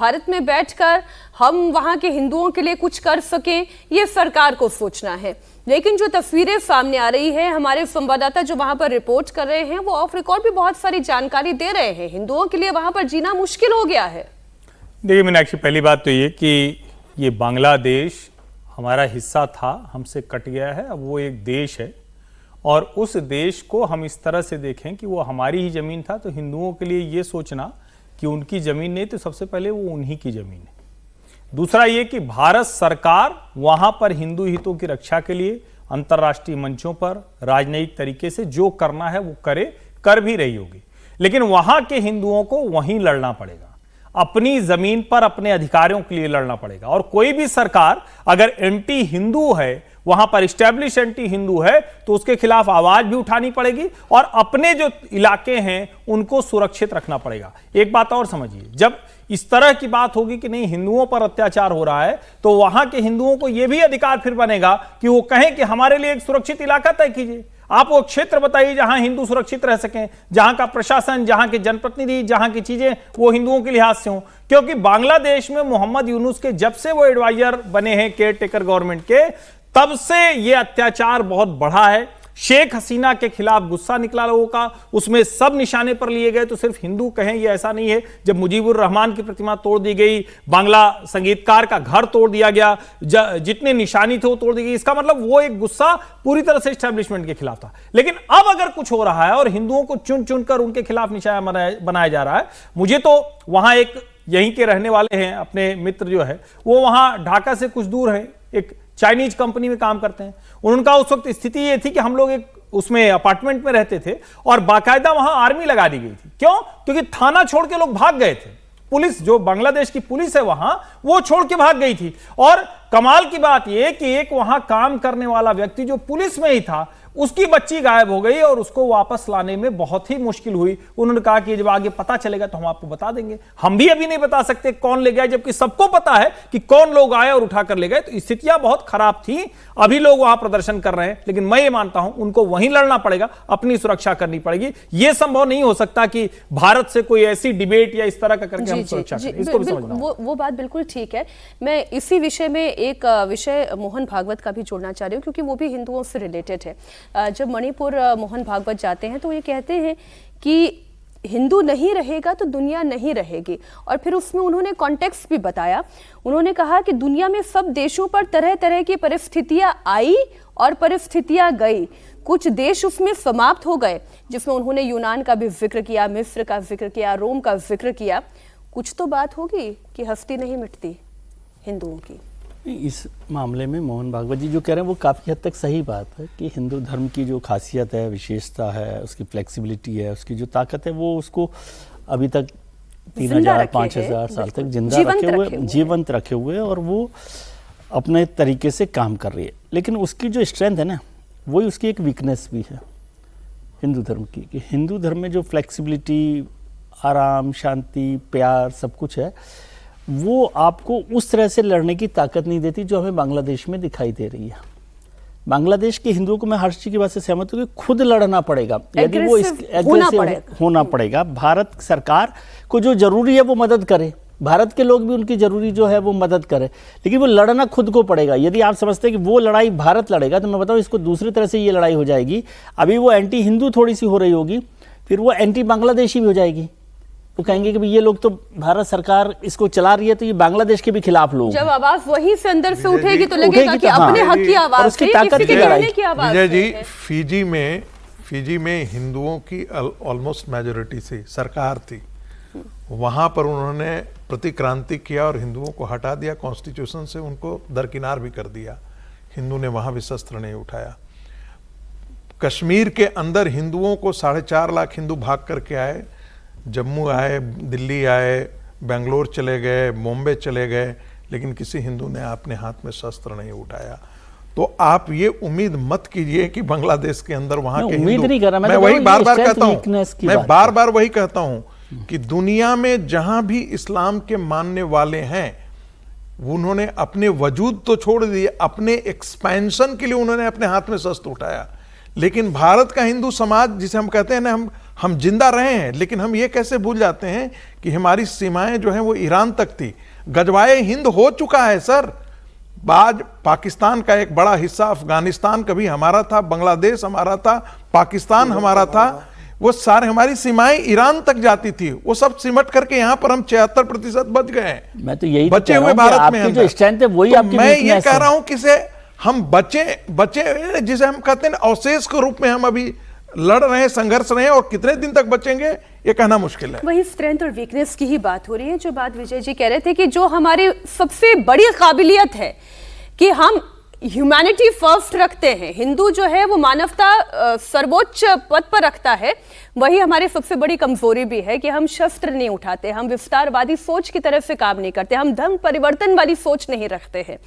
भारत में बैठकर हम वहां के हिंदुओं के लिए कुछ कर सकें, ये सरकार को सोचना है। लेकिन जो तस्वीरें सामने आ रही है, हमारे संवाददाता जो वहां पर रिपोर्ट कर रहे हैं वो ऑफ रिकॉर्ड भी बहुत सारी जानकारी दे रहे हैं। हिंदुओं के लिए वहां पर जीना मुश्किल हो गया है। देखिए मीनाक्षी, पहली बात तो ये कि ये बांग्लादेश हमारा हिस्सा था, हमसे कट गया है, अब वो एक देश है और उस देश को हम इस तरह से देखें कि वो हमारी ही जमीन था, तो हिंदुओं के लिए ये सोचना कि उनकी जमीन नहीं, तो सबसे पहले वो उन्हीं की जमीन है। दूसरा ये कि भारत सरकार वहां पर हिंदू हितों की रक्षा के लिए अंतर्राष्ट्रीय मंचों पर राजनयिक तरीके से जो करना है वो कर भी रही होगी, लेकिन वहां के हिंदुओं को वहीं लड़ना पड़ेगा, अपनी जमीन पर अपने अधिकारों के लिए लड़ना पड़ेगा। और कोई भी सरकार अगर एंटी हिंदू है, वहां पर इस्टेब्लिश एंटी हिंदू है, तो उसके खिलाफ आवाज भी उठानी पड़ेगी और अपने जो इलाके हैं उनको सुरक्षित रखना पड़ेगा। एक बात और समझिए, जब इस तरह की बात होगी कि नहीं हिंदुओं पर अत्याचार हो रहा है, तो वहां के हिंदुओं को यह भी अधिकार फिर बनेगा कि वो कहें कि हमारे लिए एक सुरक्षित इलाका तय कीजिए। आप वो क्षेत्र बताइए जहां हिंदू सुरक्षित रह सकें, जहां का प्रशासन, जहां के जनप्रतिनिधि, जहां की चीजें वो हिंदुओं के लिहाज से हों। क्योंकि बांग्लादेश में मोहम्मद यूनुस के जब से वो एडवाइजर बने हैं केयर टेकर गवर्नमेंट के, तब से ये अत्याचार बहुत बढ़ा है। शेख हसीना के खिलाफ गुस्सा निकला लोगों का, उसमें सब निशाने पर लिए गए, तो सिर्फ हिंदू कहें ये ऐसा नहीं है। जब मुजीबुर रहमान की प्रतिमा तोड़ दी गई, बांग्ला संगीतकार का घर तोड़ दिया गया, जितने निशानी थे वो तोड़ दी गई, इसका मतलब वो एक गुस्सा पूरी तरह से एस्टेब्लिशमेंट के खिलाफ था। लेकिन अब अगर कुछ हो रहा है और हिंदुओं को चुन चुनकर उनके खिलाफ निशाना बनाया जा रहा है, मुझे तो वहां एक यहीं के रहने वाले हैं अपने मित्र जो है, वो वहां ढाका से कुछ दूर है, एक चाइनीज कंपनी में काम करते हैं। उनका उस वक्त स्थिति ये थी कि हम लोग एक उसमें अपार्टमेंट में रहते थे और बाकायदा वहां आर्मी लगा दी गई थी। क्यों? क्योंकि थाना छोड़ के लोग भाग गए थे। पुलिस, जो बांग्लादेश की पुलिस है वहां, वो छोड़ के भाग गई थी। और कमाल की बात यह कि एक वहां काम करने वाला व्यक्ति जो पुलिस में ही था, उसकी बच्ची गायब हो गई और उसको वापस लाने में बहुत ही मुश्किल हुई। उन्होंने कहा कि जब आगे पता चलेगा तो हम आपको बता देंगे। हम भी अभी नहीं बता सकते कौन ले गया, जबकि सबको पता है कि कौन लोग आए और उठाकर ले गए। तो स्थितियां बहुत खराब थी। अभी लोग वहां प्रदर्शन कर रहे हैं, लेकिन मैं ये मानता हूं उनको वहीं लड़ना पड़ेगा, अपनी सुरक्षा करनी पड़ेगी। यह संभव नहीं हो सकता कि भारत से कोई ऐसी डिबेट या इस तरह का करके हम सुरक्षा करें। इसको भी समझना वो बात बिल्कुल ठीक है। मैं इसी विषय में एक विषय मोहन भागवत का भी जोड़ना चाह रही हूँ, क्योंकि वो भी हिंदुओं से रिलेटेड है। जब मणिपुर मोहन भागवत जाते हैं तो ये कहते हैं कि हिंदू नहीं रहेगा तो दुनिया नहीं रहेगी। और फिर उसमें उन्होंने कॉन्टेक्स्ट भी बताया। उन्होंने कहा कि दुनिया में सब देशों पर तरह तरह की परिस्थितियां आई और परिस्थितियां गई। कुछ देश उसमें समाप्त हो गए, जिसमें उन्होंने यूनान का भी जिक्र किया, मिस्र का जिक्र किया, रोम का जिक्र किया। कुछ तो बात होगी कि हस्ती नहीं मिटती हिंदुओं की। इस मामले में मोहन भागवत जी जो कह रहे हैं वो काफ़ी हद तक सही बात है कि हिंदू धर्म की जो खासियत है, विशेषता है, उसकी फ्लेक्सिबिलिटी है, उसकी जो ताकत है, वो उसको अभी तक 3000 5000 साल तक जीवंत रखे हुए और वो अपने तरीके से काम कर रही है। लेकिन उसकी जो स्ट्रेंथ है ना, वही उसकी एक वीकनेस भी है हिंदू धर्म की, कि हिंदू धर्म में जो फ्लेक्सिबिलिटी, आराम, शांति, प्यार सब कुछ है, वो आपको उस तरह से लड़ने की ताकत नहीं देती जो हमें बांग्लादेश में दिखाई दे रही है। बांग्लादेश के हिंदुओं को मैं हर्ष जी की बात से सहमत हूँ कि खुद लड़ना पड़ेगा, यदि वो होना पड़ेगा। भारत सरकार को जो जरूरी है वो मदद करे, भारत के लोग भी उनकी जरूरी जो है वो मदद करे, लेकिन वो लड़ना खुद को पड़ेगा। यदि आप समझते हैं कि वो लड़ाई भारत लड़ेगा, तो मैं बताऊँ इसको दूसरी तरह से ये लड़ाई हो जाएगी। अभी वो एंटी हिंदू थोड़ी सी हो रही होगी, फिर वो एंटी बांग्लादेशी भी हो जाएगी। वो कहेंगे कि ये लोग तो भारत सरकार इसको चला रही है, तो ये बांग्लादेश के भी खिलाफ लोग। जब आवाज वहीं से अंदर से उठेगी तो लगेगा कि अपने हक की आवाज, उसकी ताकत की लड़ाई। विजय जी, फिजी में हिंदुओं की ऑलमोस्ट मेजोरिटी थी, सरकार थी। वहां पर उन्होंने प्रतिक्रांति किया और हिंदुओं को हटा दिया कॉन्स्टिट्यूशन से, उनको दरकिनार भी कर दिया। हिंदू ने वहां भी शस्त्र नहीं उठाया। कश्मीर के अंदर हिंदुओं को 4.5 लाख हिंदू भाग करके आए, जम्मू आए, दिल्ली आए, बेंगलोर चले गए, बॉम्बे चले गए, लेकिन किसी हिंदू ने अपने हाथ में शस्त्र नहीं उठाया। तो आप ये उम्मीद मत कीजिए कि बांग्लादेश के अंदर वहां के हिंदू, मैं वही बार बार कहता हूं, मैं बार बार वही कहता हूं कि दुनिया में जहां भी इस्लाम के मानने वाले हैं, उन्होंने अपने वजूद तो छोड़ दिए, अपने एक्सपेंशन के लिए उन्होंने अपने हाथ में शस्त्र उठाया। लेकिन भारत का हिंदू समाज, जिसे हम कहते हैं ना, हम जिंदा रहे हैं, लेकिन हम ये कैसे भूल जाते हैं कि हमारी सीमाएं जो हैं वो ईरान तक थी। गजवाए हिंद हो चुका है सर। आज पाकिस्तान का एक बड़ा हिस्सा, अफगानिस्तान कभी हमारा था, बांग्लादेश हमारा था, पाकिस्तान हमारा था, वो सारे हमारी सीमाएं ईरान तक जाती थी, वो सब सिमट करके यहाँ पर हम 76% बच गए हैं। मैं तो यही बचे कह रहा हुए हूं कि भारत में आपकी जो अंदर। स्ट्रेंथ है वही तो आपकी मैं ये weakness कह है। रहा हूं कि से हम बचे जिसे हम कहते हैं अवशेष के रूप में हम अभी लड़ रहे हैं, संघर्ष रहे हैं, और कितने दिन तक बचेंगे ये कहना मुश्किल है। वही स्ट्रेंथ और वीकनेस की ही बात हो रही है। जो बात विजय जी कह रहे थे कि जो हमारी सबसे बड़ी काबिलियत है कि हम ह्यूमैनिटी फर्स्ट रखते हैं, हिंदू जो है वो मानवता सर्वोच्च पद पर रखता है, वही हमारी सबसे बड़ी कमजोरी भी है कि हम शस्त्र नहीं उठाते, हम विस्तारवादी सोच की तरफ से काम नहीं करते, हम धर्म परिवर्तन वाली सोच नहीं रखते हैं।